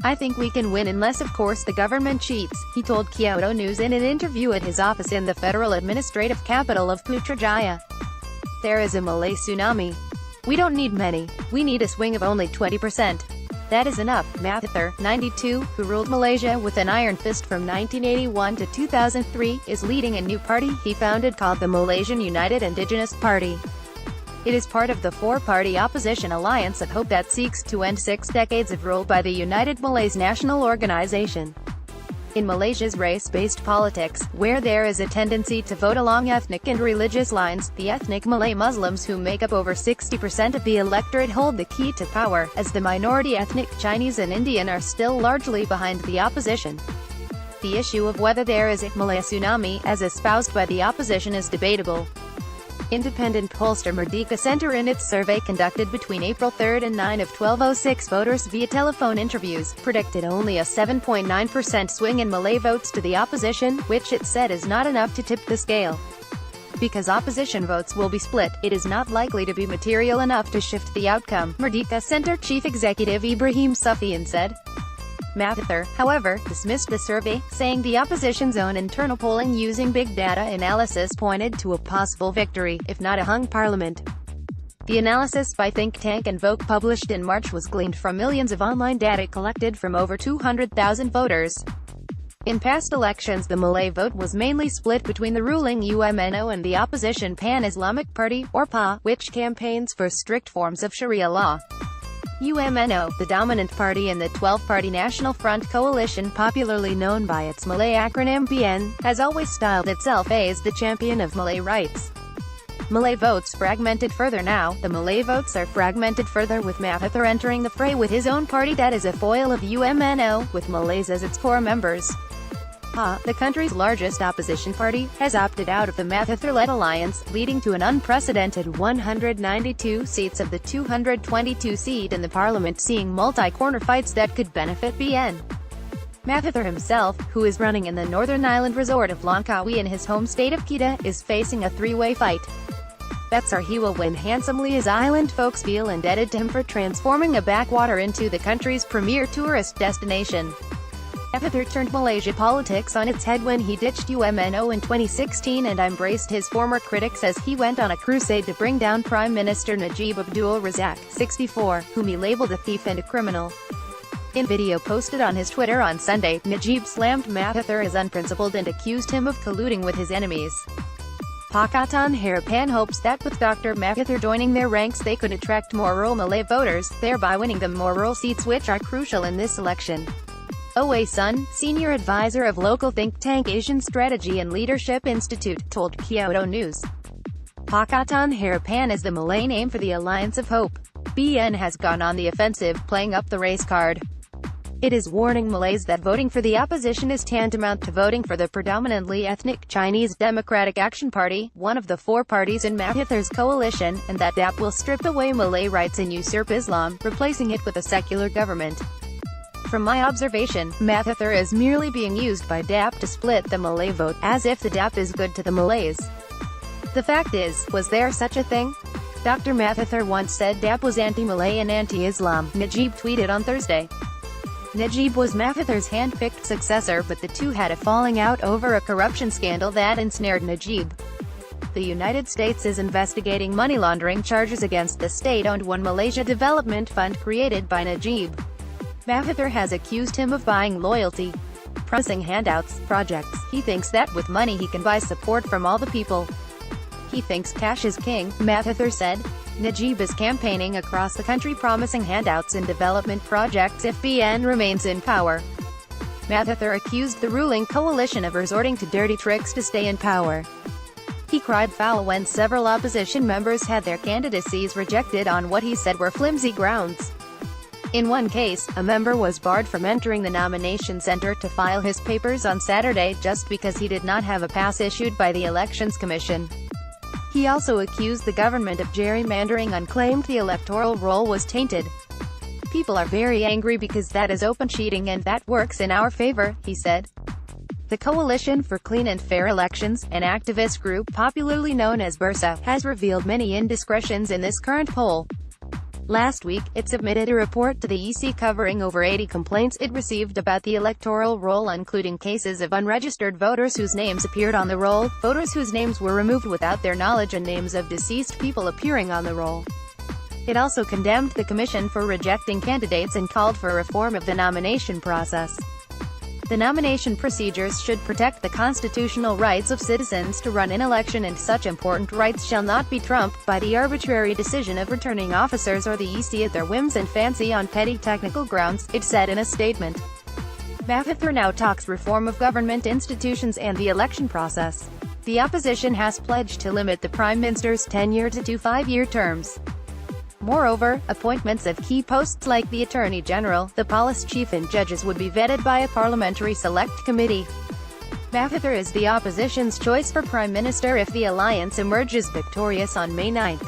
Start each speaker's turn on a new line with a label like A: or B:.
A: "I think we can win unless of course the government cheats," he told Kyodo News in an interview at his office in the federal administrative capital of Putrajaya. "There is a Malay tsunami. We don't need many. We need a swing of only 20%. That is enough." Mahathir, 92, who ruled Malaysia with an iron fist from 1981 to 2003, is leading a new party he founded called the Malaysian United Indigenous Party. It is part of the four-party opposition alliance of hope that seeks to end 6 decades of rule by the United Malays National Organization. In Malaysia's race-based politics, where there is a tendency to vote along ethnic and religious lines, the ethnic Malay Muslims, who make up over 60% of the electorate, hold the key to power, as the minority ethnic Chinese and Indian are still largely behind the opposition. The issue of whether there is a Malay tsunami, as espoused by the opposition, is debatable. Independent pollster Merdeka Center, in its survey conducted between April 3 and 9 of 1206 voters via telephone interviews, predicted only a 7.9% swing in Malay votes to the opposition, which it said is not enough to tip the scale. Because opposition votes will be split, it is not likely to be material enough to shift the outcome, Merdeka Center Chief Executive Ibrahim Sufyan said. Mahathir, however, dismissed the survey, saying the opposition's own internal polling using big data analysis pointed to a possible victory, if not a hung parliament. The analysis by think tank Invoke, published in March, was gleaned from millions of online data collected from over 200,000 voters. In past elections, the Malay vote was mainly split between the ruling UMNO and the opposition Pan-Islamic Party, or PA, which campaigns for strict forms of Sharia law. UMNO, the dominant party in the 12-party National Front coalition, popularly known by its Malay acronym PN, has always styled itself as the champion of Malay rights. Malay votes fragmented further now. The Malay votes are fragmented further, with Mahathir entering the fray with his own party that is a foil of UMNO, with Malays as its core members. PA, the country's largest opposition party, has opted out of the Mahathir-led alliance, leading to an unprecedented 192 seats of the 222 seat in the parliament seeing multi-corner fights that could benefit BN. Mahathir himself, who is running in the northern island resort of Langkawi in his home state of Kedah, is facing a three-way fight. Bets are he will win handsomely, as island folks feel indebted to him for transforming a backwater into the country's premier tourist destination. Mahathir turned Malaysia politics on its head when he ditched UMNO in 2016 and embraced his former critics as he went on a crusade to bring down Prime Minister Najib Abdul Razak, 64, whom he labeled a thief and a criminal. In video posted on his Twitter on Sunday, Najib slammed Mahathir as unprincipled and accused him of colluding with his enemies. Pakatan Harapan hopes that with Dr. Mahathir joining their ranks they could attract more rural Malay voters, thereby winning them more rural seats, which are crucial in this election. Owe Sun, senior advisor of local think tank Asian Strategy and Leadership Institute, told Kyodo News. Pakatan Harapan is the Malay name for the Alliance of Hope. BN has gone on the offensive, playing up the race card. It is warning Malays that voting for the opposition is tantamount to voting for the predominantly ethnic Chinese Democratic Action Party, one of the four parties in Mahathir's coalition, and that DAP will strip away Malay rights and usurp Islam, replacing it with a secular government. From my observation, Mahathir is merely being used by DAP to split the Malay vote, as if the DAP is good to the Malays. The fact is, was there such a thing? Dr. Mahathir once said DAP was anti-Malay and anti-Islam, Najib tweeted on Thursday. Najib was Mahathir's hand-picked successor, but the two had a falling out over a corruption scandal that ensnared Najib. The United States is investigating money laundering charges against the state-owned One Malaysia Development Fund created by Najib. Mahathir has accused him of buying loyalty, promising handouts, projects. He thinks that with money he can buy support from all the people. He thinks cash is king, Mahathir said. Najib is campaigning across the country promising handouts and development projects if BN remains in power. Mahathir accused the ruling coalition of resorting to dirty tricks to stay in power. He cried foul when several opposition members had their candidacies rejected on what he said were flimsy grounds. In one case, a member was barred from entering the nomination center to file his papers on Saturday just because he did not have a pass issued by the Elections Commission. He also accused the government of gerrymandering and claimed the electoral roll was tainted. People are very angry because that is open cheating and that works in our favor, he said. The Coalition for Clean and Fair Elections, an activist group popularly known as Bursa, has revealed many indiscretions in this current poll. Last week, it submitted a report to the EC covering over 80 complaints it received about the electoral roll, including cases of unregistered voters whose names appeared on the roll, voters whose names were removed without their knowledge, and names of deceased people appearing on the roll. It also condemned the Commission for rejecting candidates and called for reform of the nomination process. The nomination procedures should protect the constitutional rights of citizens to run an election, and such important rights shall not be trumped by the arbitrary decision of returning officers or the EC at their whims and fancy on petty technical grounds, it said in a statement. Mahathir now talks reform of government institutions and the election process. The opposition has pledged to limit the Prime Minister's tenure to 2 5-year terms. Moreover, appointments of key posts like the Attorney General, the Police Chief and judges would be vetted by a parliamentary select committee. Mahathir is the opposition's choice for Prime Minister if the alliance emerges victorious on May 9.